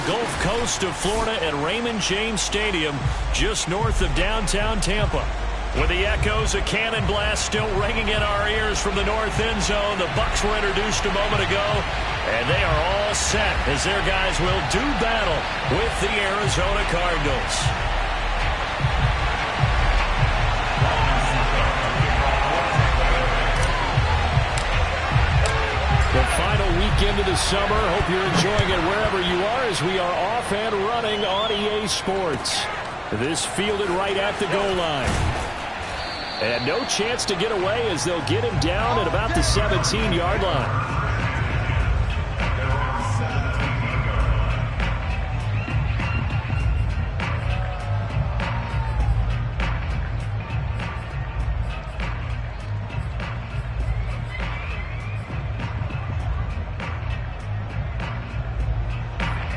Gulf Coast of Florida at Raymond James Stadium, just north of downtown Tampa. With the echoes of cannon blast still ringing in our ears from the north end zone, the Bucs were introduced a moment ago, and they are all set as their guys will do battle with the Arizona Cardinals. The final weekend of the summer. Hope you're enjoying it wherever you are as we are off and running on EA Sports. This fielded right at the goal line. And no chance to get away as they'll get him down at about the 17-yard line.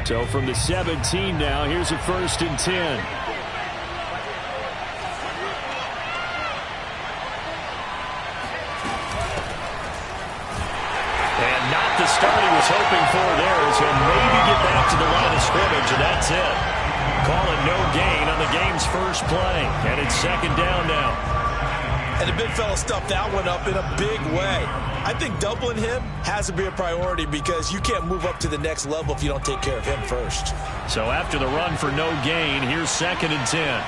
So from the 17 now, here's a 1st and 10. Start he was hoping for there is he'll maybe get back to the line of scrimmage, and that's it. Call it no gain on the game's first play, and it's 2nd down now. And the big fella stuffed that one up in a big way. I think doubling him has to be a priority because you can't move up to the next level if you don't take care of him first. So after the run for no gain, here's 2nd and 10.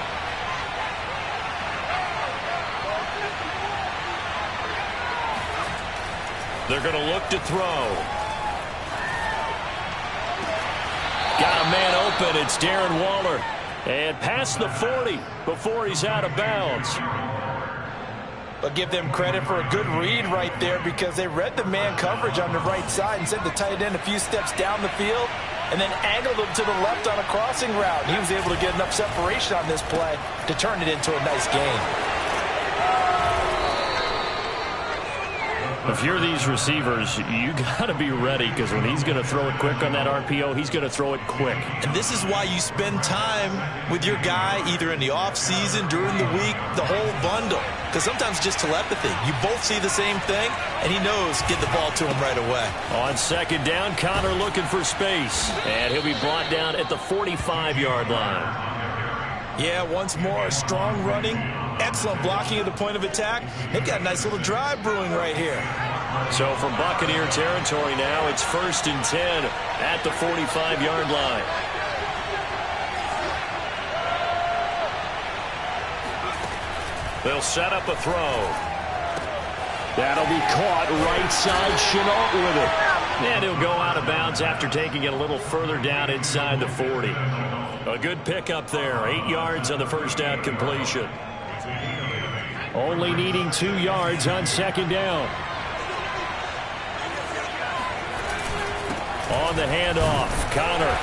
They're going to look to throw. Got a man open. It's Darren Waller. And past the 40 before he's out of bounds. But give them credit for a good read right there because they read the man coverage on the right side and sent the tight end a few steps down the field and then angled him to the left on a crossing route. He was able to get enough separation on this play to turn it into a nice gain. If you're these receivers, you got to be ready because when he's going to throw it quick on that RPO, he's going to throw it quick. And this is why you spend time with your guy either in the offseason, during the week, the whole bundle. Because sometimes just telepathy. You both see the same thing, and he knows get the ball to him right away. On 2nd down, Connor looking for space. And he'll be brought down at the 45-yard line. Yeah, once more, strong running, excellent blocking at the point of attack. They've got a nice little drive brewing right here. So from Buccaneer territory now, it's 1st and 10 at the 45-yard line. They'll set up a throw. That'll be caught right side. Chenault with it. And he'll go out of bounds after taking it a little further down inside the 40. A good pickup there. 8 yards on the first down completion. Only needing 2 yards on 2nd down. On the handoff, Connor.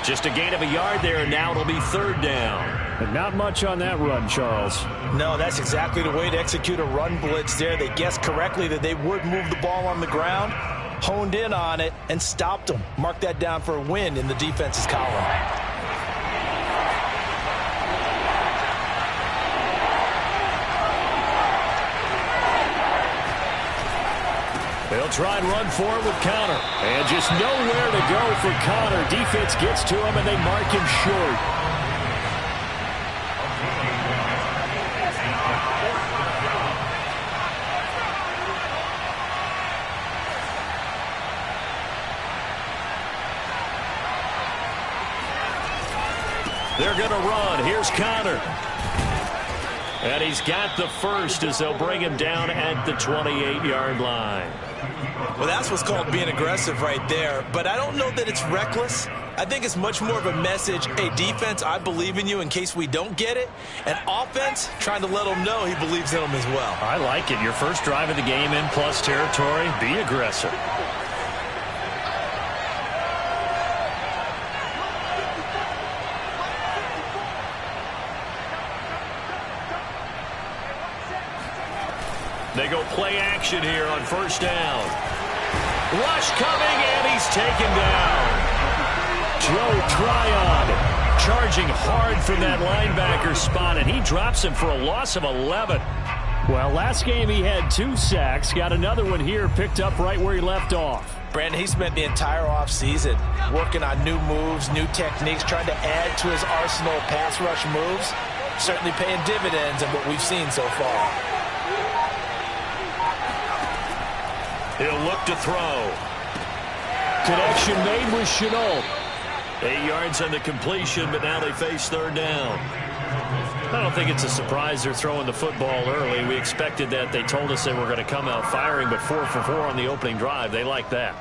Just a gain of a yard there, and now it'll be 3rd down. But not much on that run, Charles. No, that's exactly the way to execute a run blitz there. They guessed correctly that they would move the ball on the ground, honed in on it, and stopped them. Mark that down for a win in the defense's column. They'll try and run forward with Connor. And just nowhere to go for Connor. Defense gets to him, and they mark him short. They're going to run. Here's Connor. And he's got the first as they'll bring him down at the 28-yard line. Well, that's what's called being aggressive right there. But I don't know that it's reckless. I think it's much more of a message, hey, defense, I believe in you in case we don't get it. And offense, trying to let him know he believes in them as well. I like it. Your first drive of the game in plus territory, be aggressive. They go play action here on 1st down. Rush coming, and he's taken down. Joe Tryon charging hard from that linebacker spot, and he drops him for a loss of 11. Well, last game he had 2 sacks. Got another one here picked up right where he left off. Brandon, he spent the entire offseason working on new moves, new techniques, trying to add to his arsenal of pass rush moves. Certainly paying dividends in what we've seen so far. He'll look to throw. Connection made with Chenault. 8 yards on the completion, but now they face third down. I don't think it's a surprise they're throwing the football early. We expected that. They told us they were going to come out firing, but 4 for 4 on the opening drive. They like that.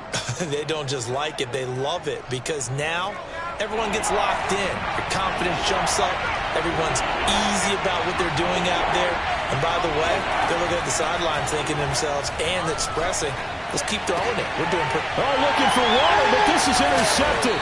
They don't just like it, they love it, because now everyone gets locked in. Your confidence jumps up. Everyone's easy about what they're doing out there. And by the way, they're looking at the sideline thinking to themselves and expressing, let's keep throwing it. We're doing pretty. Oh, looking for water, but this is intercepted.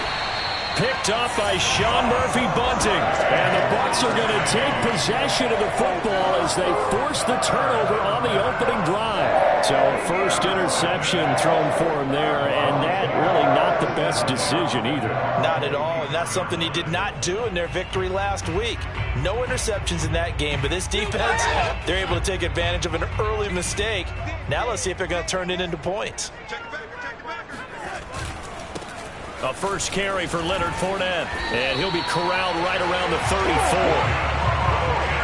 Picked off by Sean Murphy Bunting. And the Bucs are going to take possession of the football as they force the turnover on the opening drive. So first interception thrown for him there, and that really not the best decision either. Not at all, and that's something he did not do in their victory last week. No interceptions in that game, but this defense, they're able to take advantage of an early mistake. Now let's see if they're going to turn it into points. A first carry for Leonard Fournette, and he'll be corralled right around the 34.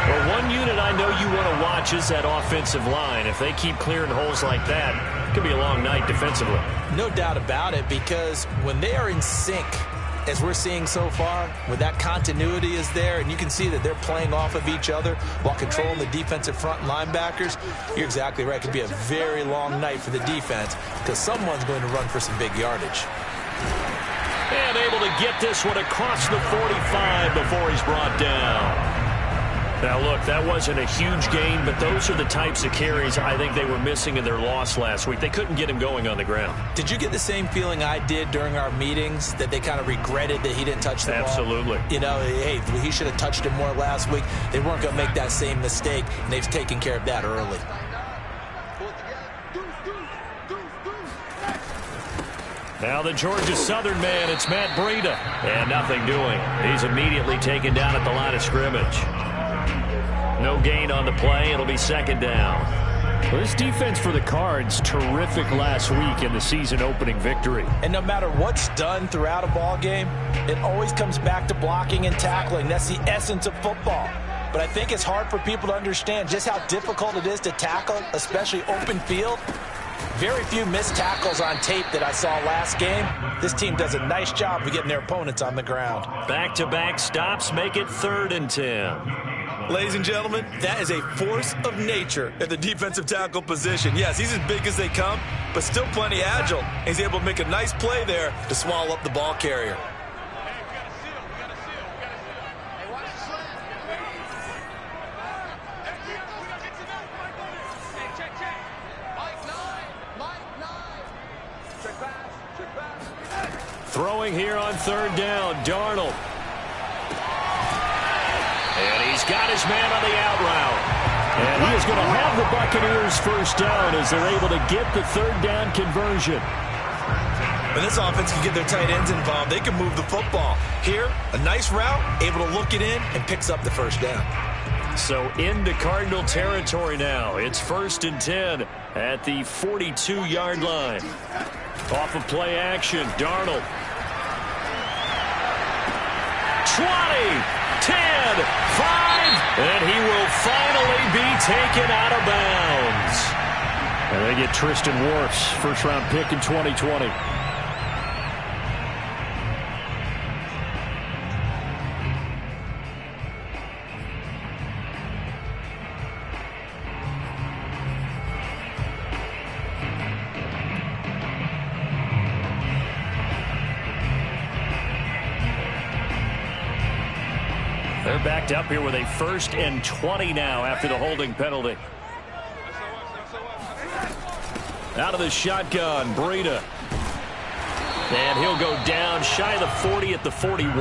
Well, one unit I know you want to watch is that offensive line. If they keep clearing holes like that, it could be a long night defensively. No doubt about it, because when they are in sync, as we're seeing so far, when that continuity is there, and you can see that they're playing off of each other while controlling the defensive front linebackers, you're exactly right. It could be a very long night for the defense, because someone's going to run for some big yardage. And able to get this one across the 45 before he's brought down. Now, look, that wasn't a huge gain, but those are the types of carries I think they were missing in their loss last week. They couldn't get him going on the ground. Did you get the same feeling I did during our meetings, that they kind of regretted that he didn't touch the ball? Absolutely. You know, hey, he should have touched it more last week. They weren't going to make that same mistake, and they've taken care of that early. Now the Georgia Southern man, it's Matt Breida. And nothing doing. He's immediately taken down at the line of scrimmage. No gain on the play. It'll be second down. Well, this defense for the Cards, terrific last week in the season opening victory. And no matter what's done throughout a ball game, it always comes back to blocking and tackling. That's the essence of football. But I think it's hard for people to understand just how difficult it is to tackle, especially open field. Very few missed tackles on tape that I saw last game. This team does a nice job of getting their opponents on the ground. Back-to-back stops make it 3rd and 10. Ladies and gentlemen, that is a force of nature at the defensive tackle position. Yes, he's as big as they come, but still plenty agile. He's able to make a nice play there to swallow up the ball carrier. Throwing here on 3rd down, Darnold. And he's got his man on the out route. And he is going to have the Buccaneers first down as they're able to get the 3rd down conversion. When this offense can get their tight ends involved, they can move the football. Here, a nice route, able to look it in, and picks up the first down. So into Cardinal territory now. It's 1st and 10 at the 42-yard line. Off of play action, Darnold. 20, 10, 5, and he will finally be taken out of bounds. And they get Tristan Wirfs, first-round pick in 2020. They're backed up here with a 1st and 20 now after the holding penalty. Out of the shotgun, Breida. And he'll go down shy of the 40 at the 41.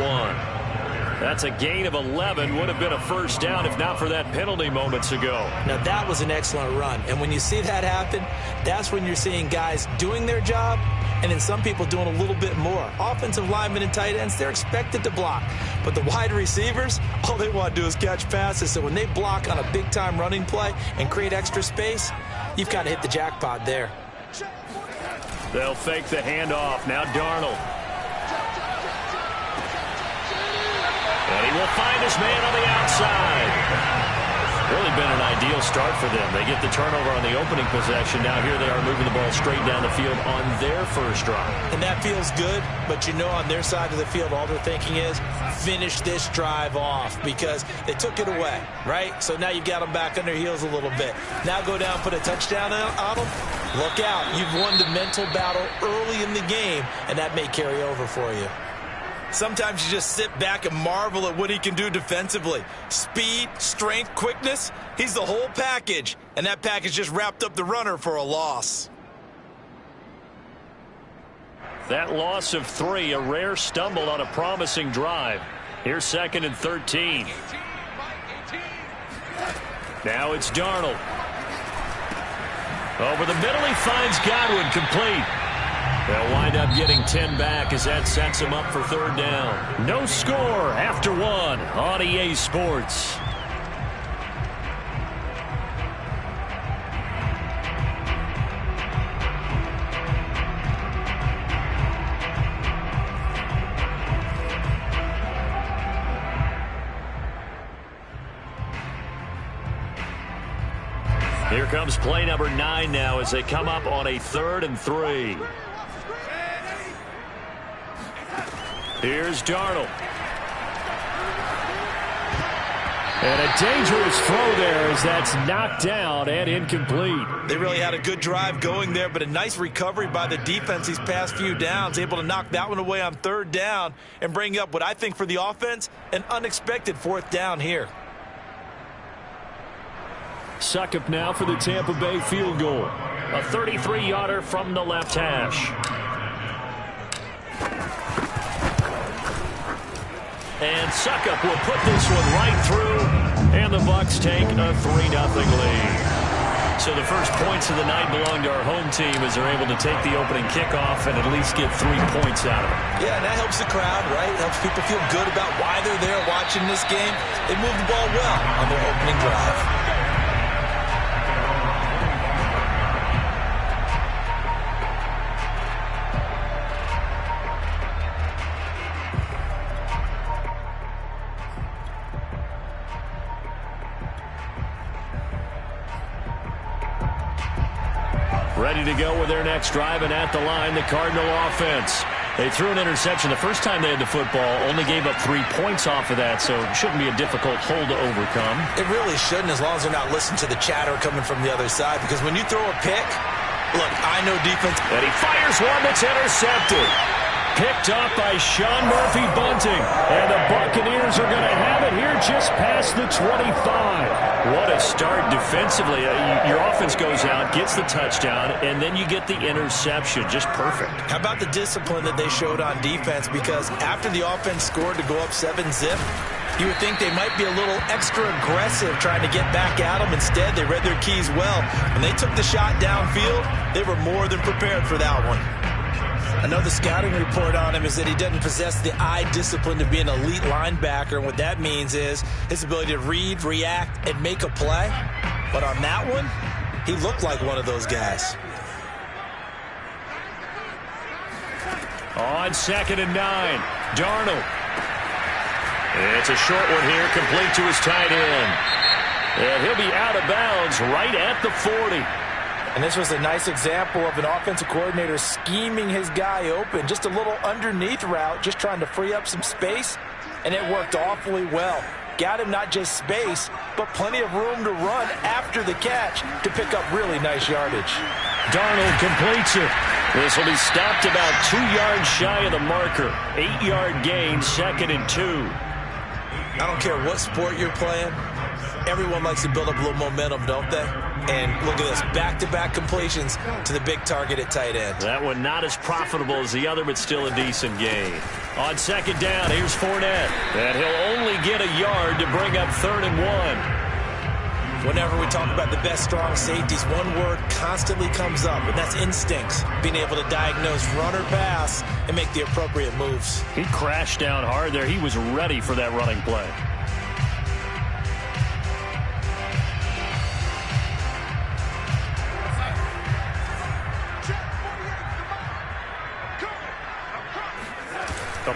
That's a gain of 11. Would have been a first down if not for that penalty moments ago. Now, that was an excellent run. And when you see that happen, that's when you're seeing guys doing their job and then some people doing a little bit more. Offensive linemen and tight ends, they're expected to block. But the wide receivers, all they want to do is catch passes. So when they block on a big-time running play and create extra space, you've got to hit the jackpot there. They'll fake the handoff. Now Darnold. And he will find his man on the outside. Really been an ideal start for them. They get the turnover on the opening possession. Now here they are moving the ball straight down the field on their first drive. And that feels good, but you know on their side of the field all they're thinking is finish this drive off because they took it away, right? So now you've got them back on their heels a little bit. Now go down, put a touchdown on them. Look out. You've won the mental battle early in the game, and that may carry over for you. Sometimes you just sit back and marvel at what he can do defensively. Speed, strength, quickness, he's the whole package. And that package just wrapped up the runner for a loss. That loss of 3, a rare stumble on a promising drive. Here's 2nd and 13. Now it's Darnold. Over the middle, he finds Godwin, complete. They'll wind up getting 10 back as that sets them up for 3rd down. No score after 1 on EA Sports. Here comes play number 9 now as they come up on a 3rd and 3. Here's Darnold. And a dangerous throw there as that's knocked down and incomplete. They really had a good drive going there, but a nice recovery by the defense these past few downs, able to knock that one away on 3rd down and bring up what I think for the offense, an unexpected 4th down here. Suckup now for the Tampa Bay field goal. A 33-yarder from the left hash. And Suckup will put this one right through, and the Bucs take a 3-0 lead. So the first points of the night belong to our home team as they're able to take the opening kickoff and at least get 3 points out of it. Yeah, and that helps the crowd, right? Helps people feel good about why they're there watching this game. They moved the ball well on their opening drive. Ready to go with their next drive, and at the line, the Cardinal offense. They threw an interception the first time they had the football, only gave up 3 points off of that, so it shouldn't be a difficult hole to overcome. It really shouldn't, as long as they're not listening to the chatter coming from the other side, because when you throw a pick, look, I know defense. And he fires one that's intercepted. Picked up by Sean Murphy-Bunting. And the Buccaneers are going to have it here just past the 25. What a start defensively. Your offense goes out, gets the touchdown, and then you get the interception. Just perfect. How about the discipline that they showed on defense? Because after the offense scored to go up 7-zip, you would think they might be a little extra aggressive trying to get back at them. Instead, they read their keys well. When they took the shot downfield, they were more than prepared for that one. Another scouting report on him is that he doesn't possess the eye discipline to be an elite linebacker. And what that means is his ability to read, react, and make a play. But on that one, he looked like one of those guys. On 2nd and 9, Darnold. It's a short one here, complete to his tight end. And he'll be out of bounds right at the 40. And this was a nice example of an offensive coordinator scheming his guy open. Just a little underneath route, just trying to free up some space, and it worked awfully well. Got him not just space, but plenty of room to run after the catch to pick up really nice yardage. Darnold completes it. This will be stopped about 2 yards shy of the marker. 8-yard gain, 2nd and 2. I don't care what sport you're playing. Everyone likes to build up a little momentum, don't they? And look at this, back-to-back completions to the big target at tight end. That one not as profitable as the other, but still a decent gain. On 2nd down, here's Fournette. And he'll only get a yard to bring up 3rd and 1. Whenever we talk about the best strong safeties, one word constantly comes up, and that's instincts. Being able to diagnose run or pass and make the appropriate moves. He crashed down hard there. He was ready for that running play.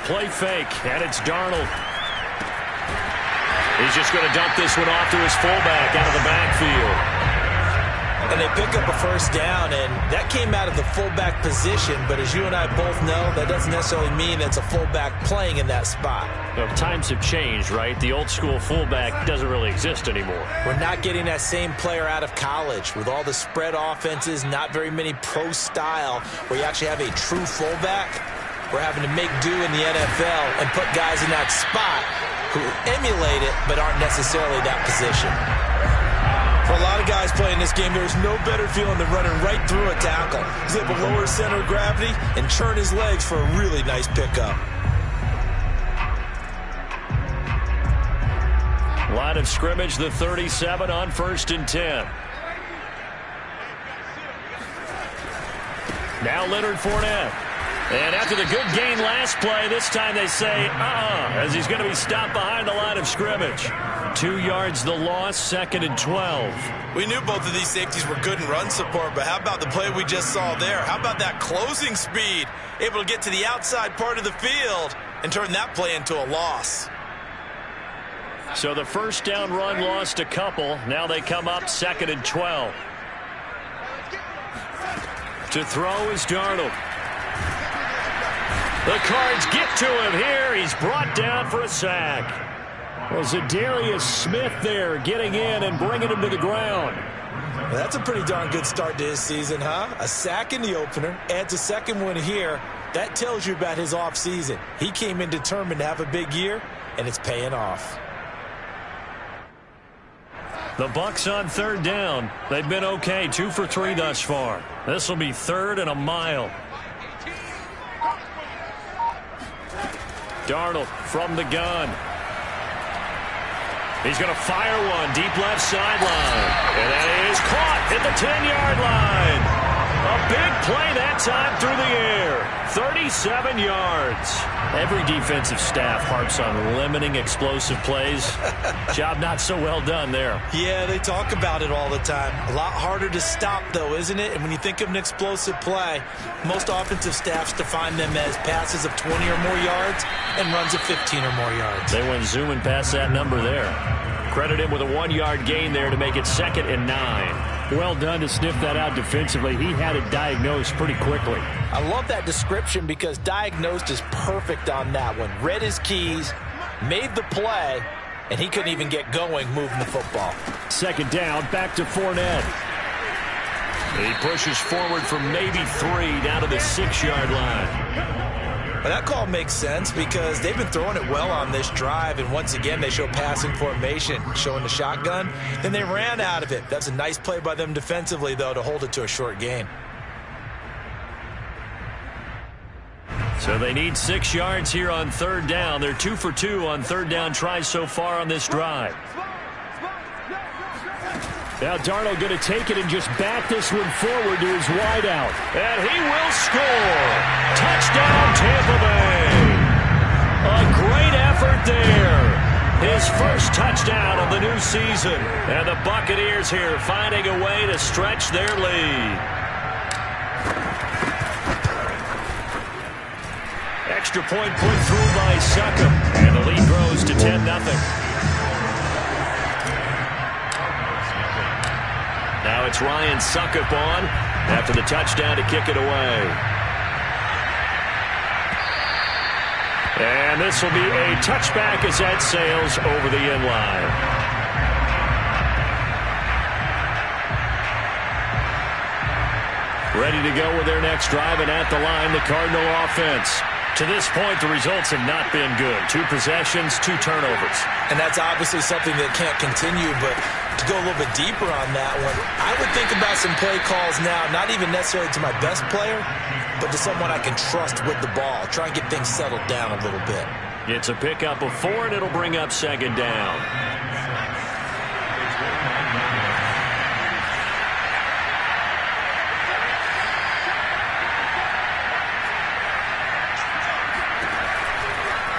play fake, and it's Darnold. He's just going to dump this one off to his fullback out of the backfield. And they pick up a first down, and that came out of the fullback position. But as you and I both know, that doesn't necessarily mean it's a fullback playing in that spot. Well, times have changed, right? The old school fullback doesn't really exist anymore. We're not getting that same player out of college with all the spread offenses, not very many pro style where you actually have a true fullback. We're having to make do in the NFL and put guys in that spot who emulate it but aren't necessarily that position. For a lot of guys playing this game, there's no better feeling than running right through a tackle. He's able to lower his center of gravity and churn his legs for a really nice pickup. Line of scrimmage, the 37 on 1st and 10. Now Leonard Fournette. And after the good gain last play, this time they say, as he's going to be stopped behind the line of scrimmage. 2 yards the loss, 2nd and 12. We knew both of these safeties were good in run support, but how about the play we just saw there? How about that closing speed? Able to get to the outside part of the field and turn that play into a loss. So the first down run lost a couple. Now they come up 2nd and 12. To throw is Darnold. The Cards get to him here. He's brought down for a sack. Well, Zadarius Smith there getting in and bringing him to the ground. Well, that's a pretty darn good start to his season, huh? A sack in the opener, adds a second one here. That tells you about his offseason. He came in determined to have a big year, and it's paying off. The Bucs on 3rd down. They've been okay, 2 for 3 thus far. This will be 3rd and a mile. Darnold from the gun. He's going to fire one deep left sideline. And that is caught at the 10-yard line. A big play that time through the air. 37 yards. Every defensive staff harps on limiting explosive plays. Job not so well done there. Yeah, they talk about it all the time. A lot harder to stop, though, isn't it? And when you think of an explosive play, most offensive staffs define them as passes of 20 or more yards and runs of 15 or more yards. They went zooming past that number there. Credit him with a 1-yard gain there to make it 2nd and 9. Well done to sniff that out defensively. He had it diagnosed pretty quickly. I love that description because diagnosed is perfect on that one. Read his keys, made the play, and he couldn't even get going moving the football. 2nd down, back to Fournette. He pushes forward for maybe 3 down to the 6-yard line. But that call makes sense because they've been throwing it well on this drive, and once again they show passing formation, showing the shotgun. Then they ran out of it. That's a nice play by them defensively, though, to hold it to a short gain. So they need 6 yards here on 3rd down. They're 2 for 2 on 3rd down tries so far on this drive. Now Darnold going to take it and just back this one forward to his wideout. And he will score. Touchdown, Tampa Bay. A great effort there. His first touchdown of the new season. And the Buccaneers here finding a way to stretch their lead. Extra point put through by Succop. And the lead grows to 10-0. Now it's Ryan Succop on after the touchdown to kick it away. And this will be a touchback as that sails over the end line. Ready to go with their next drive, and at the line, the Cardinal offense. To this point, the results have not been good. 2 possessions, 2 turnovers. And that's obviously something that can't continue, but to go a little bit deeper on that one, I would think about some play calls now, not even necessarily to my best player, but to someone I can trust with the ball. Try and get things settled down a little bit. It's a pickup of 4, and it'll bring up 2nd down.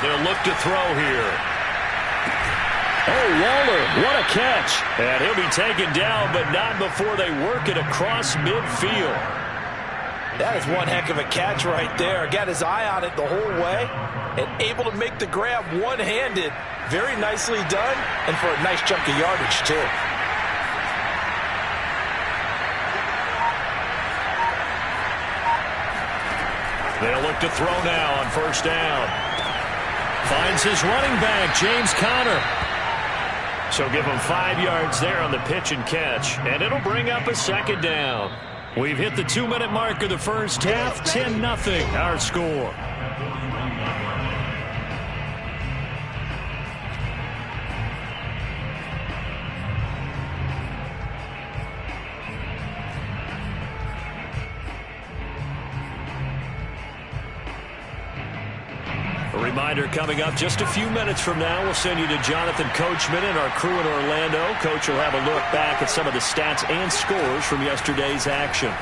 They'll look to throw here. Oh, Waller, what a catch. And he'll be taken down, but not before they work it across midfield. That is one heck of a catch right there. Got his eye on it the whole way and able to make the grab one-handed. Very nicely done, and for a nice chunk of yardage, too. They'll look to throw now on first down. Finds his running back, James Conner. So give him 5 yards there on the pitch and catch, and it'll bring up a second down. We've hit the 2-minute mark of the first half, 10-0 our score. Reminder coming up just a few minutes from now. We'll send you to Jonathan Coachman and our crew in Orlando. Coach will have a look back at some of the stats and scores from yesterday's action.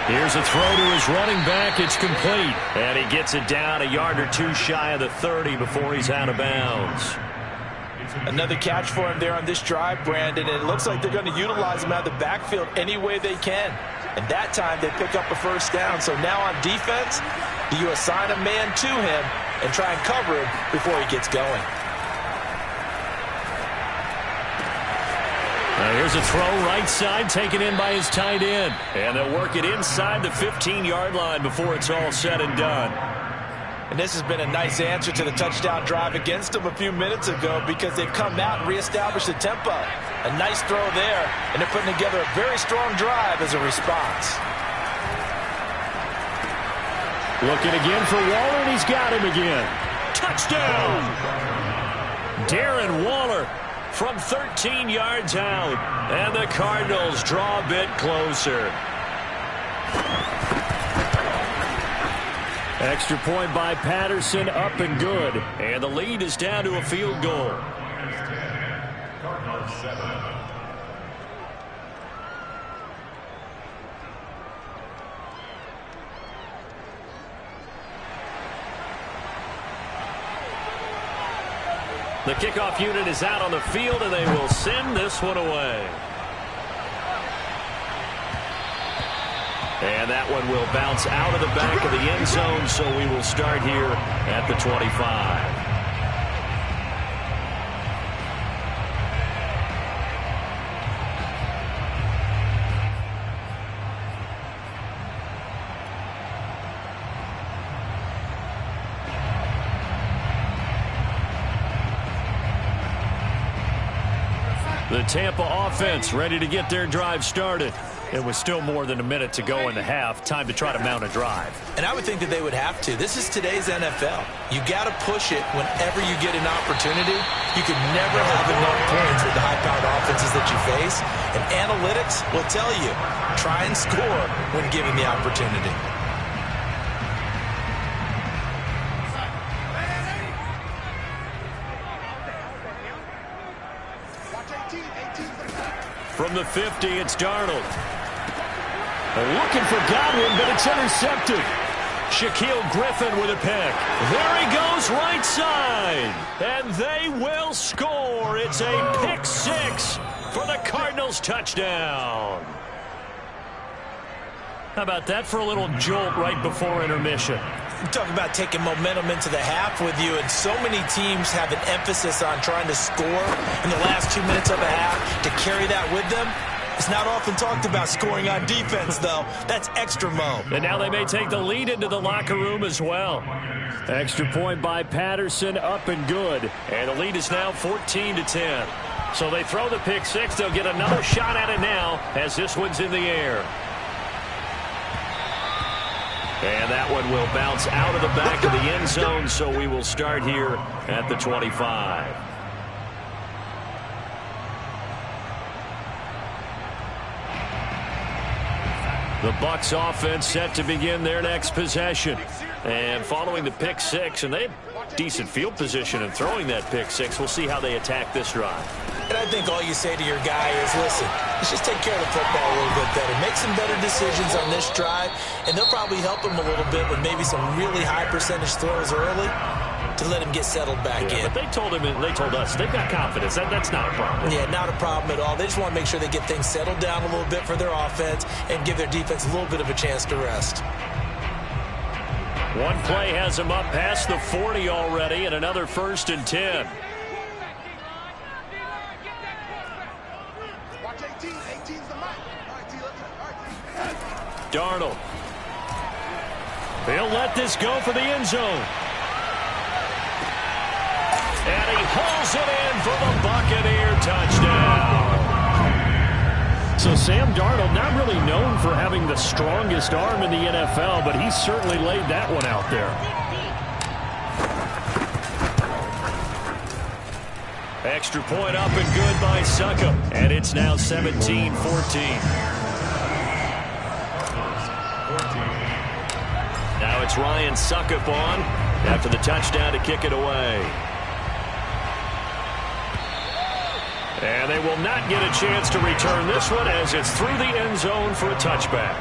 Here's a throw to his running back. It's complete. And he gets it down a yard or two shy of the 30 before he's out of bounds. Another catch for him there on this drive, Brandon. And it looks like they're going to utilize him out of the backfield any way they can. And that time they pick up a first down. So now on defense, do you assign a man to him and try and cover him before he gets going? Now here's a throw right side taken in by his tight end. And they'll work it inside the 15-yard line before it's all said and done. And this has been a nice answer to the touchdown drive against them a few minutes ago because they've come out and reestablished the tempo. A nice throw there, and they're putting together a very strong drive as a response. Looking again for Waller, and he's got him again. Touchdown! Darren Waller from 13 yards out, and the Cardinals draw a bit closer. Extra point by Patterson, up and good. And the lead is down to a field goal. The kickoff unit is out on the field, and they will send this one away. And that one will bounce out of the back of the end zone, so we will start here at the 25. The Tampa offense ready to get their drive started. It was still more than a minute to go in the half. Time to try to mount a drive. And I would think that they would have to. This is today's NFL. You got to push it whenever you get an opportunity. You can never have enough points with the high-powered offenses that you face. And analytics will tell you, try and score when given the opportunity. From the 50, it's Darnold. Looking for Godwin, but it's intercepted. Shaquille Griffin with a pick. There he goes, right side. And they will score. It's a pick six for the Cardinals touchdown. How about that for a little jolt right before intermission? Talk about taking momentum into the half with you, and so many teams have an emphasis on trying to score in the last 2 minutes of a half to carry that with them. It's not often talked about scoring on defense, though. That's extra mo. And now they may take the lead into the locker room as well. Extra point by Patterson, up and good. And the lead is now 14-10. So they throw the pick six. They'll get another shot at it now as this one's in the air. And that one will bounce out of the back of the end zone, so we will start here at the 25. The Bucs offense set to begin their next possession. And following the pick six, and they had decent field position in throwing that pick six. We'll see how they attack this drive. And I think all you say to your guy is, listen, let's just take care of the football a little bit better. Make some better decisions on this drive, and they'll probably help him a little bit with maybe some really high percentage throws early to to let him get settled back in. But they told us they've got confidence. That's not a problem. Yeah, not a problem at all. They just want to make sure they get things settled down a little bit for their offense and give their defense a little bit of a chance to rest. One play has him up past the 40 already, and another 1st and 10. Darnold. He'll let this go for the end zone. And he hauls it in for the Buccaneer touchdown. So Sam Darnold, not really known for having the strongest arm in the NFL, but he certainly laid that one out there. Extra point up and good by Succop. And it's now 17-14. Now it's Ryan Succop on after the touchdown to kick it away. And they will not get a chance to return this one as it's through the end zone for a touchback.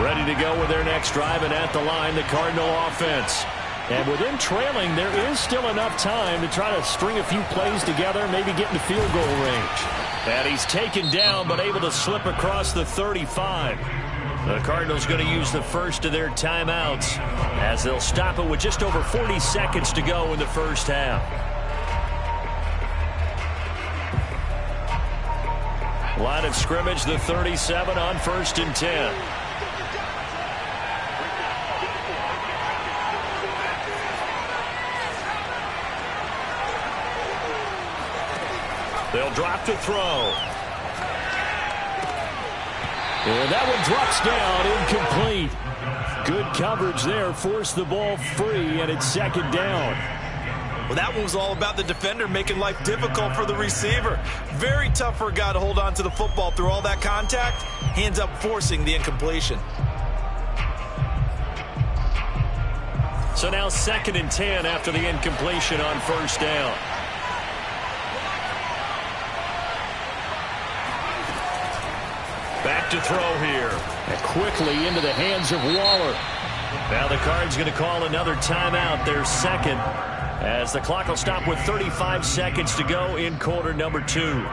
Ready to go with their next drive, and at the line, the Cardinal offense. And with them trailing, there is still enough time to try to string a few plays together, maybe get into field goal range. And he's taken down, but able to slip across the 35. The Cardinals going to use the first of their timeouts as they'll stop it with just over 40 seconds to go in the first half. Line of scrimmage, the 37 on 1st and 10. They'll drop to throw. And that one drops down, incomplete. Good coverage there, forced the ball free, and it's 2nd down. Well, that one was all about the defender making life difficult for the receiver. Very tough for a guy to hold on to the football through all that contact. He ends up forcing the incompletion. So now 2nd and 10 after the incompletion on 1st down. Back to throw here. And quickly into the hands of Waller. Now the Cards going to call another timeout, their 2nd, as the clock will stop with 35 seconds to go in quarter number 2.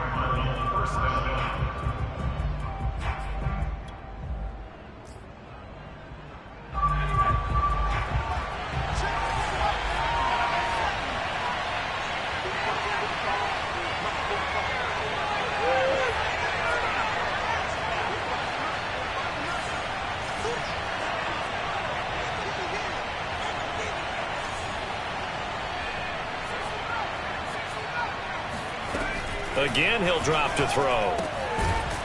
Again, he'll drop to throw.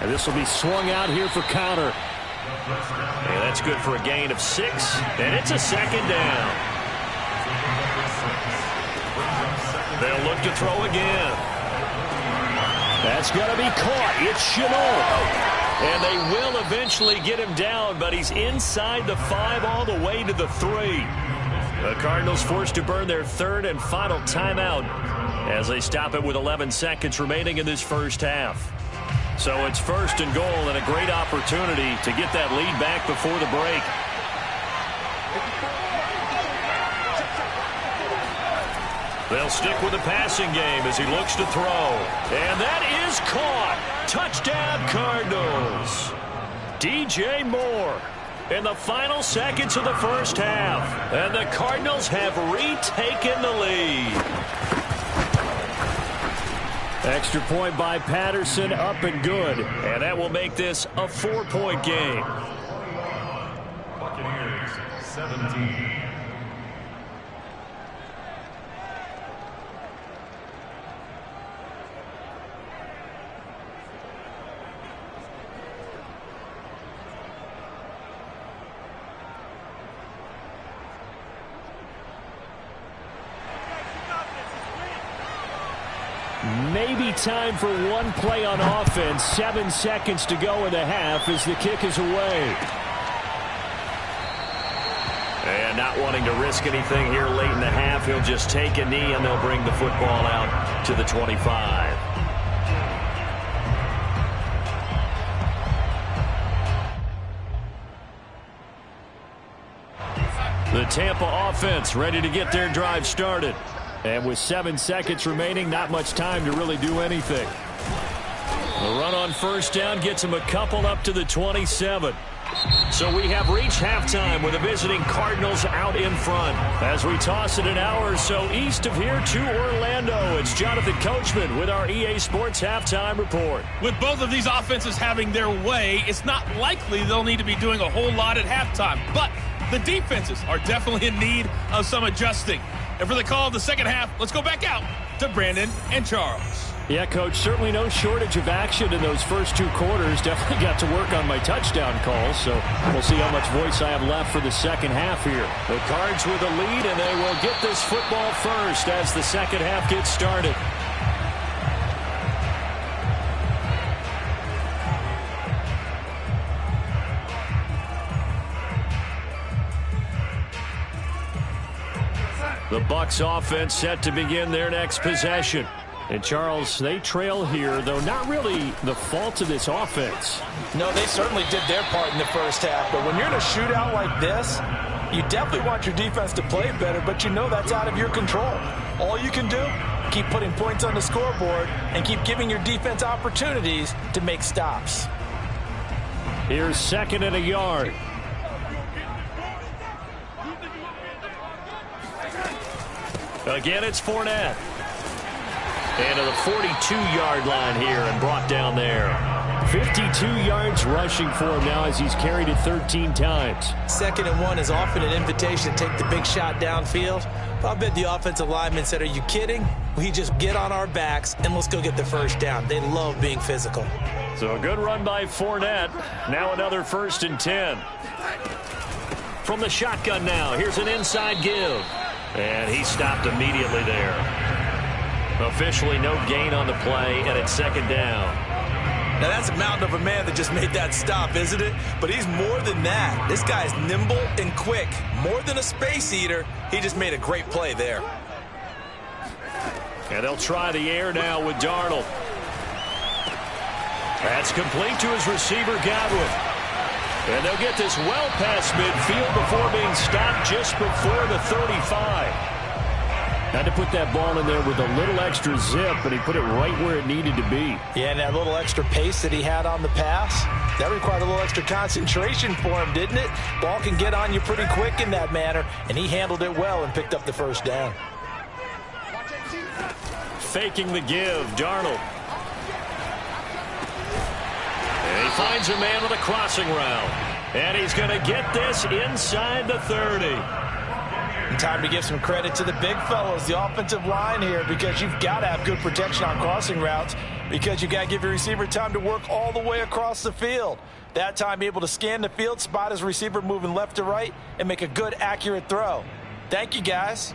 And this will be swung out here for counter. And that's good for a gain of 6. And it's a 2nd down. They'll look to throw again. That's going to be caught. It's Chenot. And they will eventually get him down, but he's inside the 5 all the way to the 3. The Cardinals forced to burn their 3rd and final timeout as they stop it with 11 seconds remaining in this first half. So it's 1st and goal, and a great opportunity to get that lead back before the break. They'll stick with the passing game as he looks to throw. And that is caught. Touchdown, Cardinals. DJ Moore in the final seconds of the first half. And the Cardinals have retaken the lead. Extra point by Patterson, up and good. And that will make this a 4-point game. Buccaneers, 17. Maybe time for one play on offense. 7 seconds to go in the half as the kick is away. And not wanting to risk anything here late in the half, he'll just take a knee and they'll bring the football out to the 25. The Tampa offense ready to get their drive started. And with 7 seconds remaining, not much time to really do anything. The run on first down gets him a couple up to the 27. So we have reached halftime with the visiting Cardinals out in front. As we toss it an hour or so east of here to Orlando, it's Jonathan Coachman with our EA Sports Halftime Report. With both of these offenses having their way, it's not likely they'll need to be doing a whole lot at halftime. But the defenses are definitely in need of some adjusting. And for the call of the second half, let's go back out to Brandon and Charles. Yeah, Coach, certainly no shortage of action in those first 2 quarters. Definitely got to work on my touchdown calls, so we'll see how much voice I have left for the second half here. The Cards with a lead, and they will get this football first as the second half gets started. The Bucs offense set to begin their next possession. And, Charles, they trail here, though not really the fault of this offense. No, they certainly did their part in the first half. But when you're in a shootout like this, you definitely want your defense to play better, but you know that's out of your control. All you can do, keep putting points on the scoreboard and keep giving your defense opportunities to make stops. Here's 2nd and a yard. Again, it's Fournette. And to the 42-yard line here and brought down there. 52 yards rushing for him now as he's carried it 13 times. 2nd and 1 is often an invitation to take the big shot downfield. But I bet the offensive lineman said, are you kidding? We just get on our backs and let's go get the first down. They love being physical. So a good run by Fournette. Now another 1st and 10. From the shotgun now, here's an inside give. And he stopped immediately there. Officially no gain on the play, and it's 2nd down. Now that's a mountain of a man that just made that stop, isn't it? But he's more than that. This guy's nimble and quick. More than a space eater, he just made a great play there. And they'll try the air now with Darnold. That's complete to his receiver, Godwin. And they'll get this well past midfield before being stopped just before the 35. Had to put that ball in there with a little extra zip, but he put it right where it needed to be. Yeah, and that little extra pace that he had on the pass, that required a little extra concentration for him, didn't it? Ball can get on you pretty quick in that manner, and he handled it well and picked up the first down. Faking the give, Darnold. And he finds a man with a crossing route. And he's going to get this inside the 30. And time to give some credit to the big fellows, the offensive line here, because you've got to have good protection on crossing routes because you've got to give your receiver time to work all the way across the field. That time, be able to scan the field, spot his receiver moving left to right, and make a good, accurate throw. Thank you, guys.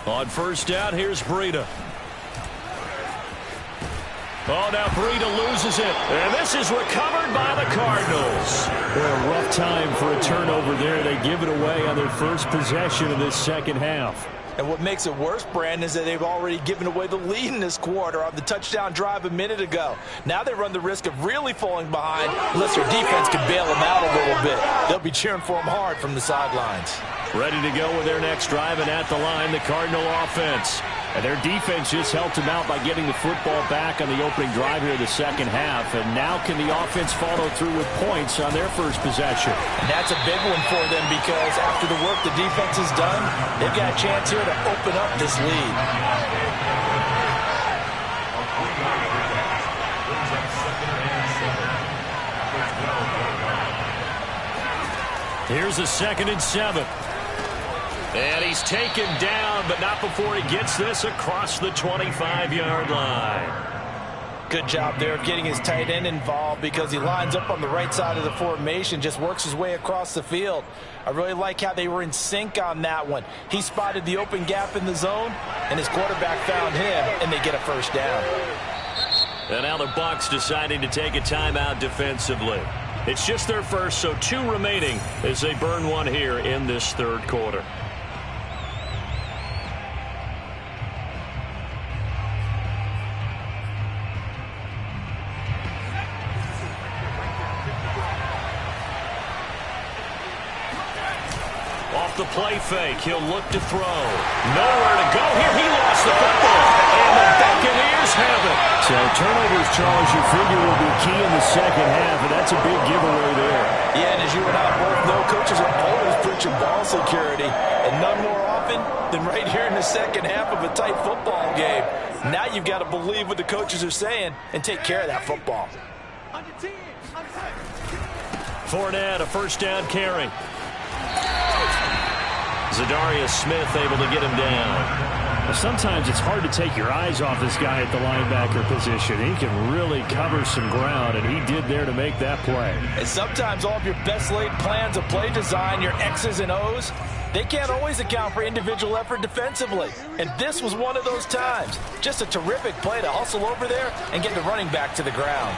On first down, here's Breida. Oh, now Breida loses it. And this is recovered by the Cardinals. Well, a rough time for a turnover there. They give it away on their first possession of this second half. And what makes it worse, Brandon, is that they've already given away the lead in this quarter on the touchdown drive a minute ago. Now they run the risk of really falling behind unless their defense can bail them out a little bit. They'll be cheering for them hard from the sidelines. Ready to go with their next drive, and at the line, the Cardinal offense. And their defense just helped them out by getting the football back on the opening drive here of the second half. And now can the offense follow through with points on their first possession? And that's a big one for them because after the work the defense has done, they've got a chance here to open up this lead. Here's a 2nd and 7. And he's taken down, but not before he gets this across the 25-yard line. Good job there of getting his tight end involved because he lines up on the right side of the formation, just works his way across the field. I really like how they were in sync on that one. He spotted the open gap in the zone, and his quarterback found him, and they get a first down. And now the Bucs deciding to take a timeout defensively. It's just their first, so 2 remaining as they burn one here in this third quarter. Off the play fake, he'll look to throw. Nowhere to go here. He lost the football, and the Buccaneers have it. So turnovers, Charles, you figure will be key in the second half, and that's a big giveaway there. Yeah, and as you and I both know, coaches are always preaching ball security, and none more often than right here in the second half of a tight football game. Now you've got to believe what the coaches are saying and take care of that football. Fournette, a first down carry. Zadarius Smith able to get him down. Sometimes it's hard to take your eyes off this guy at the linebacker position. He can really cover some ground, and he did there to make that play. And sometimes all of your best laid plans of play design, your X's and O's, they can't always account for individual effort defensively. And this was one of those times. Just a terrific play to hustle over there and get the running back to the ground.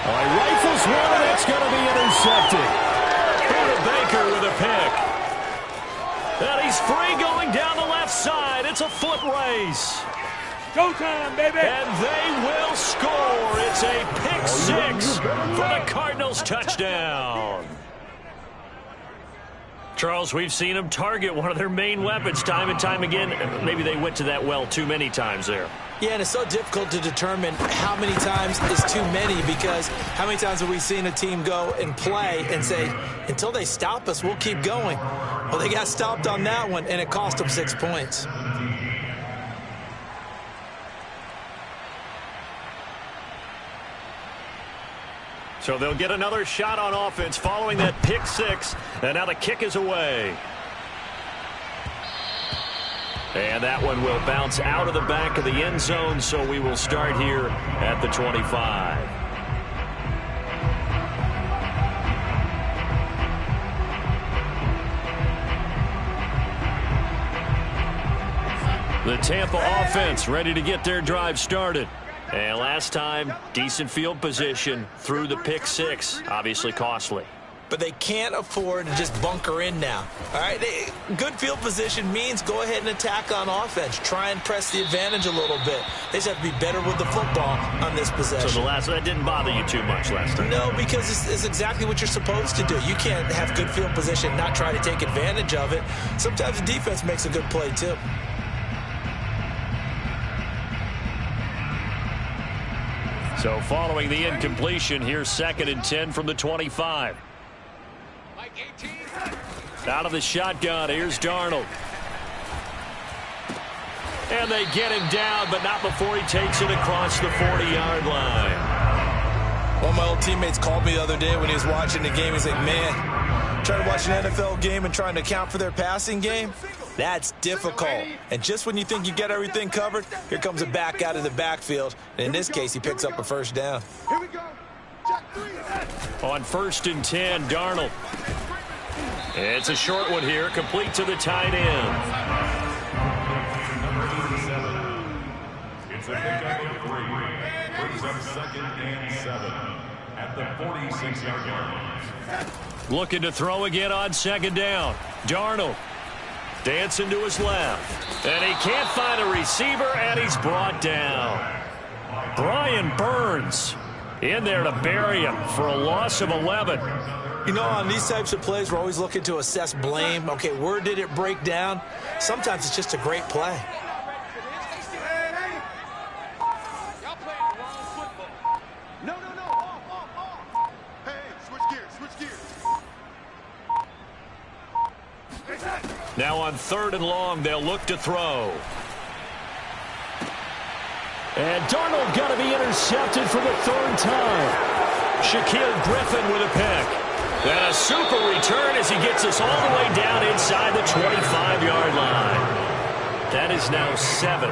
He rifles one, and it's going to be intercepted. Buda Baker with a pick. And he's free going down the left side. It's a foot race. Go time, baby. And they will score. It's a pick 6 for the Cardinals touchdown. Charles, we've seen them target one of their main weapons time and time again. Maybe they went to that well too many times there. Yeah, and it's so difficult to determine how many times is too many, because how many times have we seen a team go and play and say, until they stop us, we'll keep going. Well, they got stopped on that one, and it cost them 6 points. So they'll get another shot on offense following that pick 6, and now the kick is away. And that one will bounce out of the back of the end zone, so we will start here at the 25. The Tampa offense ready to get their drive started. And last time, decent field position through the pick 6, obviously costly. But they can't afford to just bunker in now. All right, good field position means go ahead and attack on offense. Try and press the advantage a little bit. They just have to be better with the football on this possession. So that didn't bother you too much last time? No, because it's exactly what you're supposed to do. You can't have good field position, not try to take advantage of it. Sometimes the defense makes a good play too. So following the incompletion, here's 2nd and 10 from the 25. Out of the shotgun, here's Darnold. And they get him down, but not before he takes it across the 40-yard line. One of my old teammates called me the other day when he was watching the game. He's like, man, trying to watch an NFL game and trying to account for their passing game, that's difficult. And just when you think you get everything covered, here comes a back out of the backfield. And in this case, he picks up a first down. Here we go. On 1st and 10, Darnold. It's a short one here, complete to the tight end. Number 87. It's a pickup of 3. Brings up 2nd and 7 at the 46-yard line. Looking to throw again on 2nd down. Darnold dancing to his left. And he can't find a receiver, and he's brought down. Brian Burns in there to bury him for a loss of 11. You know, on these types of plays, we're always looking to assess blame. Okay, where did it break down? Sometimes it's just a great play. No. Off. Hey, switch gears. Now on 3rd and long, they'll look to throw. And Darnold got to be intercepted for the 3rd time. Shaquille Griffin with a pick. And a super return as he gets us all the way down inside the 25-yard line. That is now 7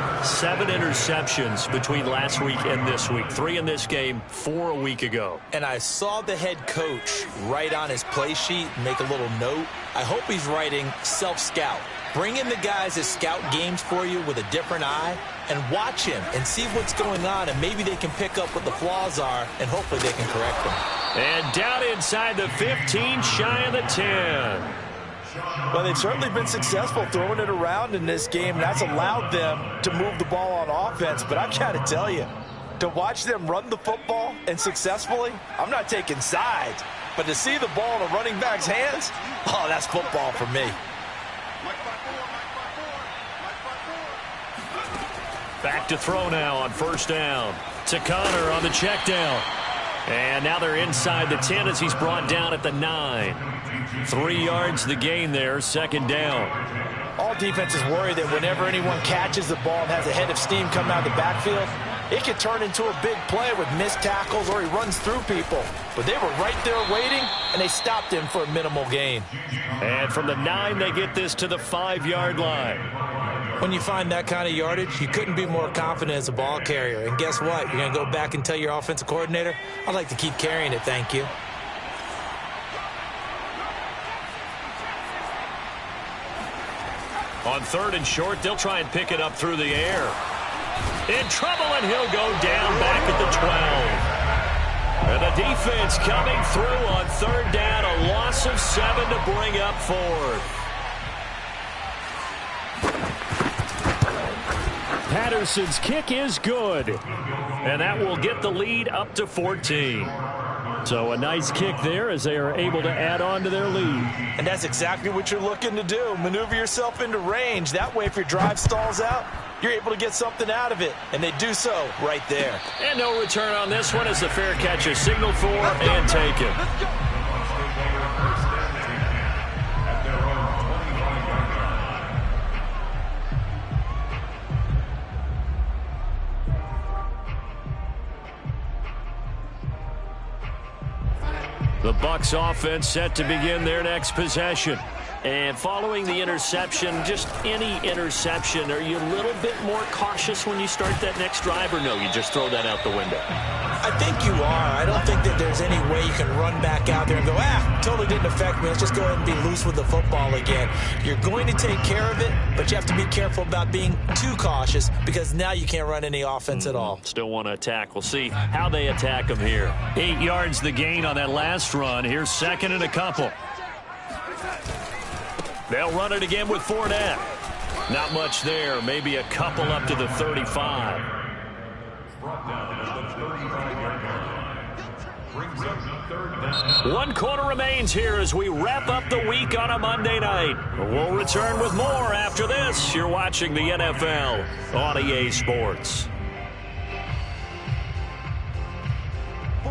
interceptions between last week and this week. 3 in this game, 4 a week ago. And I saw the head coach write on his play sheet, make a little note. I hope he's writing self-scout. Bring in the guys that scout games for you with a different eye and watch him and see what's going on, and maybe they can pick up what the flaws are, and hopefully they can correct them. And down inside the 15, shy of the 10. Well, they've certainly been successful throwing it around in this game. That's allowed them to move the ball on offense, but I've got to tell you, to watch them run the football and successfully, I'm not taking sides, but to see the ball in a running back's hands, oh, that's football for me. Back to throw now on first down. To Connor on the check down. And now they're inside the 10 as he's brought down at the 9. 3 yards the gain there, second down. All defenses worry that whenever anyone catches the ball and has a head of steam come out of the backfield, it could turn into a big play with missed tackles or he runs through people. But they were right there waiting, and they stopped him for a minimal gain. And from the 9, they get this to the 5-yard line. When you find that kind of yardage, you couldn't be more confident as a ball carrier. And guess what? You're going to go back and tell your offensive coordinator, I'd like to keep carrying it, thank you. On 3rd and short, they'll try and pick it up through the air. In trouble, and he'll go down back at the 12. And the defense coming through on 3rd down, a loss of 7 to bring up 4th. Patterson's kick is good, and that will get the lead up to 14. So a nice kick there as they are able to add on to their lead. And that's exactly what you're looking to do. Maneuver yourself into range. That way, if your drive stalls out, you're able to get something out of it. And they do so right there. And no return on this one as the fair catch is signaled for and taken. The Bucs offense set to begin their next possession. And following the interception, just any interception, are you a little bit more cautious when you start that next drive, or no, you just throw that out the window? I think you are. I don't think that there's any way you can run back out there and go, totally didn't affect me. Let's just go ahead and be loose with the football again. You're going to take care of it, but you have to be careful about being too cautious because now you can't run any offense at all. Still want to attack. We'll see how they attack them here. 8 yards the gain on that last run. Here's 2nd and a couple. They'll run it again with Fournette. Not much there. Maybe a couple up to the 35. One quarter remains here as we wrap up the week on a Monday night. We'll return with more after this. You're watching the NFL on EA Sports.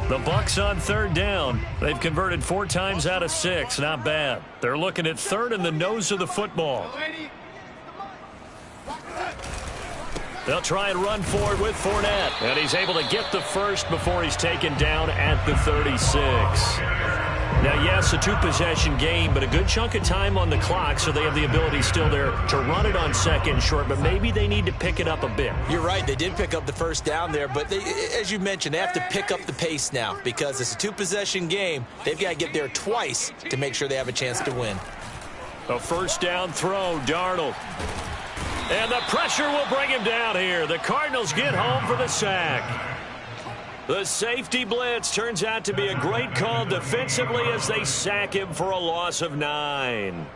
The Bucs on 3rd down. They've converted 4 times out of 6. Not bad. They're looking at 3rd in the nose of the football. They'll try and run forward with Fournette. And he's able to get the first before he's taken down at the 36. Now, yes, a 2-possession game, but a good chunk of time on the clock, so they have the ability still there to run it on 2nd short, but maybe they need to pick it up a bit. You're right. They did pick up the first down there, but as you mentioned, they have to pick up the pace now because it's a 2-possession game. They've got to get there twice to make sure they have a chance to win. A first down throw, Darnold. And the pressure will bring him down here. The Cardinals get home for the sack. The safety blitz turns out to be a great call defensively as they sack him for a loss of 9.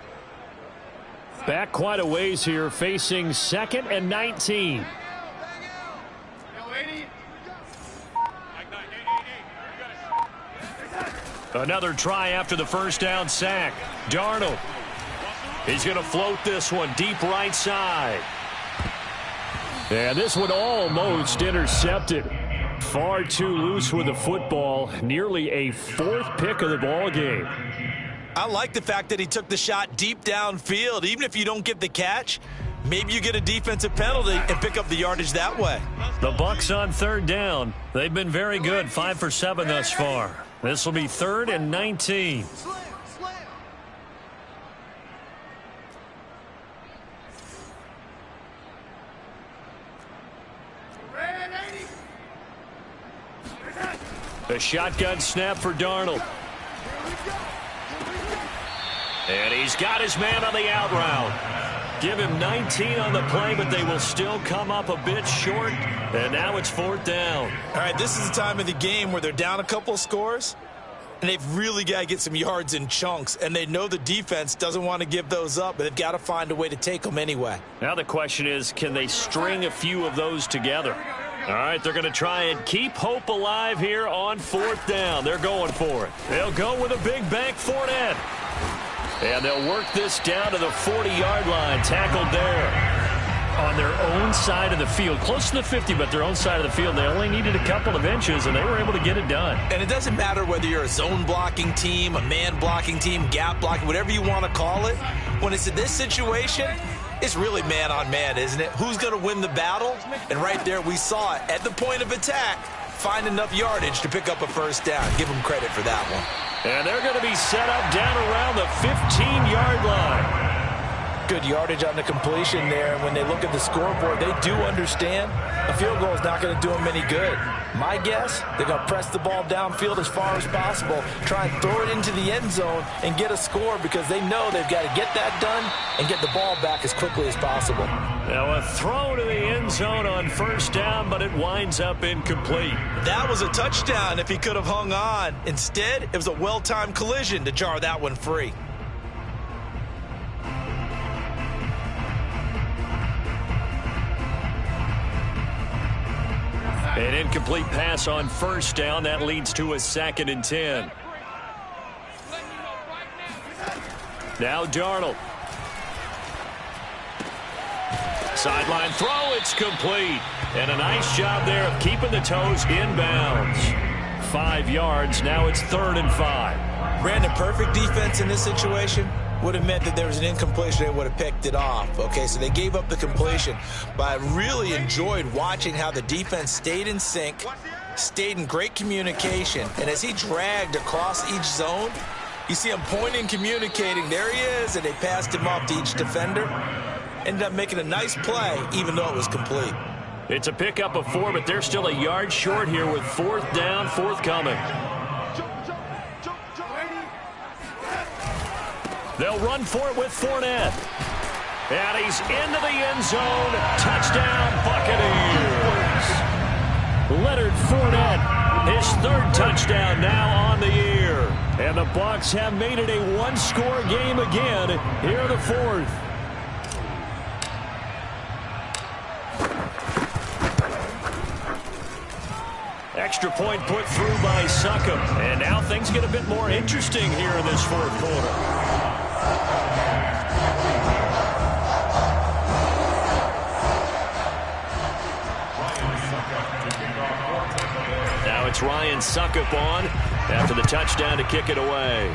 Back quite a ways here, facing 2nd and 19. Another try after the first down sack. Darnold. He's going to float this one deep right side. And this one almost intercepted. Far too loose with the football. Nearly a 4th pick of the ball game. I like the fact that he took the shot deep downfield. Even if you don't get the catch, maybe you get a defensive penalty and pick up the yardage that way. The Bucs on 3rd down. They've been very good, 5 for 7 thus far. This will be 3rd and 19. The shotgun snap for Darnold. And he's got his man on the out route. Give him 19 on the play, but they will still come up a bit short. And now it's 4th down. All right, this is the time of the game where they're down a couple of scores, and they've really got to get some yards in chunks. And they know the defense doesn't want to give those up, but they've got to find a way to take them anyway. Now the question is, can they string a few of those together? All right, they're going to try and keep hope alive here on 4th down. They're going for it. They'll go with a big bank Fournette. And they'll work this down to the 40-yard line. Tackled there on their own side of the field. Close to the 50, but their own side of the field. They only needed a couple of inches, and they were able to get it done. And it doesn't matter whether you're a zone blocking team, a man blocking team, gap blocking, whatever you want to call it. When it's in this situation, it's really man on man, isn't it? Who's going to win the battle? And right there we saw it. At the point of attack, find enough yardage to pick up a 1st down. Give them credit for that one. And they're going to be set up down around the 15-yard line. Good yardage on the completion there. And when they look at the scoreboard, they do understand a field goal is not going to do them any good. My guess, they're going to press the ball downfield as far as possible, try and throw it into the end zone and get a score because they know they've got to get that done and get the ball back as quickly as possible. Now a throw to the end zone on 1st down, but it winds up incomplete. That was a touchdown if he could have hung on. Instead, it was a well-timed collision to jar that one free. An incomplete pass on 1st down. That leads to a 2nd and 10. Now Darnold. Sideline throw. It's complete. And a nice job there of keeping the toes inbounds. 5 yards. Now it's 3rd and 5. Brandon, perfect defense in this situation would have meant that there was an incompletion. They would have picked it off. Okay, so they gave up the completion. But I really enjoyed watching how the defense stayed in sync, stayed in great communication. And as he dragged across each zone, you see him pointing, communicating. There he is, and they passed him off to each defender. Ended up making a nice play, even though it was complete. It's a pickup of 4, but they're still a yard short here with 4th down, 4th coming. They'll run for it with Fournette. And he's into the end zone. Touchdown, Buccaneers. Leonard Fournette, his 3rd touchdown now on the year. And the Bucs have made it a one-score game again here in the 4th. Extra point put through by Succop. And now things get a bit more interesting here in this 4th quarter. Now it's Ryan Succop on after the touchdown to kick it away.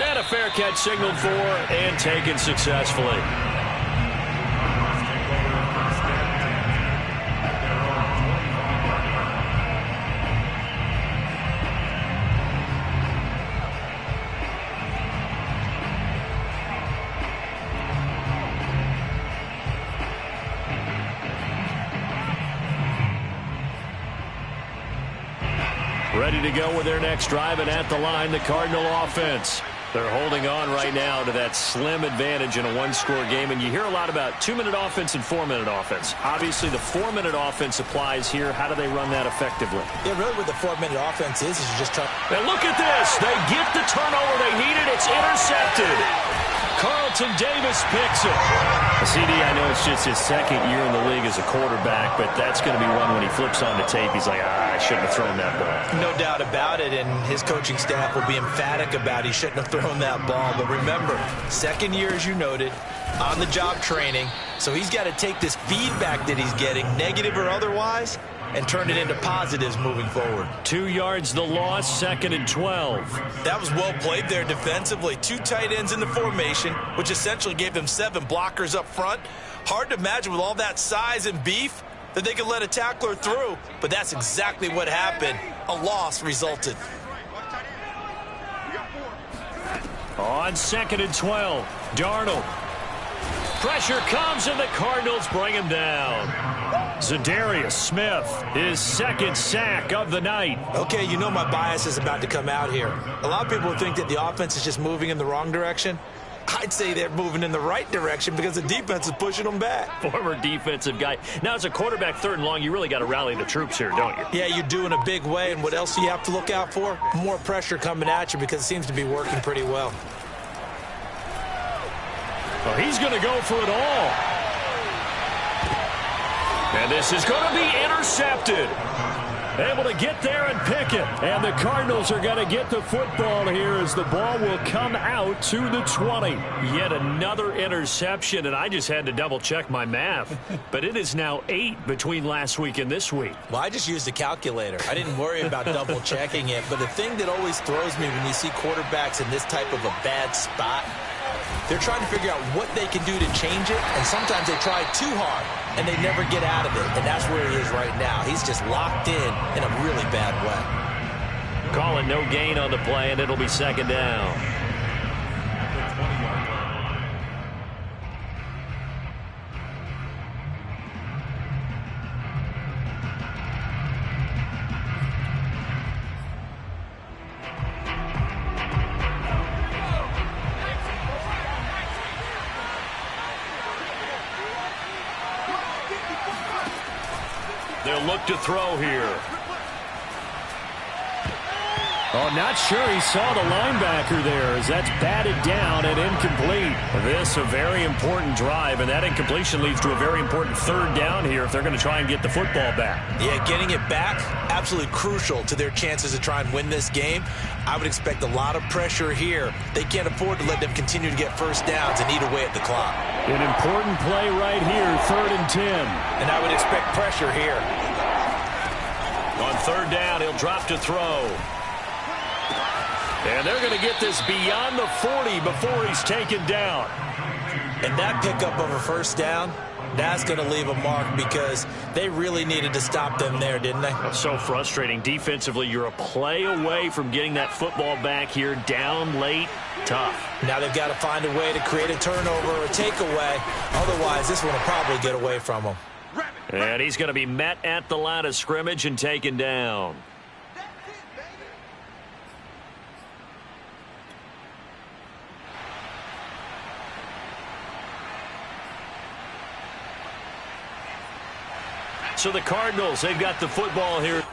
And a fair catch signaled for and taken successfully. Ready to go with their next drive, and at the line, the Cardinal offense. They're holding on right now to that slim advantage in a one-score game, and you hear a lot about 2-minute offense and 4-minute offense. Obviously, the 4-minute offense applies here. How do they run that effectively? Yeah, really what the 4-minute offense is you just try. And look at this. They get the turnover they needed. It's intercepted. Carlton Davis picks it. CD, I know it's just his 2nd year in the league as a quarterback, but that's going to be one when he flips on the tape. He's like, I shouldn't have thrown that ball. No doubt about it, and his coaching staff will be emphatic about he shouldn't have thrown that ball. But remember, 2nd year, as you noted, on-the-job training, so he's got to take this feedback that he's getting, negative or otherwise, and turn it into positives moving forward. 2 yards the loss, 2nd and 12. That was well played there defensively. 2 tight ends in the formation, which essentially gave them 7 blockers up front. Hard to imagine with all that size and beef that they could let a tackler through, but that's exactly what happened. A loss resulted. On 2nd and 12, Darnold. Pressure comes, and the Cardinals bring him down. Zadarius Smith, his 2nd sack of the night. Okay, you know my bias is about to come out here. A lot of people think that the offense is just moving in the wrong direction. I'd say they're moving in the right direction because the defense is pushing them back. Former defensive guy. Now, as a quarterback, 3rd and long, you really got to rally the troops here, don't you? Yeah, you do in a big way. And what else do you have to look out for? More pressure coming at you because it seems to be working pretty well. Well, he's going to go for it all. And this is going to be intercepted. Able to get there and pick it. And the Cardinals are going to get the football here as the ball will come out to the 20. Yet another interception, and I just had to double-check my math. But it is now 8 between last week and this week. Well, I just used a calculator. I didn't worry about double-checking it. But the thing that always throws me when you see quarterbacks in this type of a bad spot, they're trying to figure out what they can do to change it, and sometimes they try too hard, and they never get out of it, and that's where he is right now. He's just locked in a really bad way. Calling no gain on the play, and it'll be 2nd down. They'll look to throw here. Oh, not sure he saw the linebacker there as that's batted down and incomplete. This a very important drive, and that incompletion leads to a very important 3rd down here if they're going to try and get the football back. Yeah, getting it back, absolutely crucial to their chances to try and win this game. I would expect a lot of pressure here. They can't afford to let them continue to get first downs and eat away at the clock. An important play right here, 3rd and 10. And I would expect pressure here. On 3rd down, he'll drop to throw. And they're going to get this beyond the 40 before he's taken down. And that pickup of a first down, that's going to leave a mark because they really needed to stop them there, didn't they? That's so frustrating. Defensively, you're a play away from getting that football back here down late. Tough. Now they've got to find a way to create a turnover or a takeaway. Otherwise, this one will probably get away from them. And he's going to be met at the line of scrimmage and taken down. So the Cardinals, they've got the football here.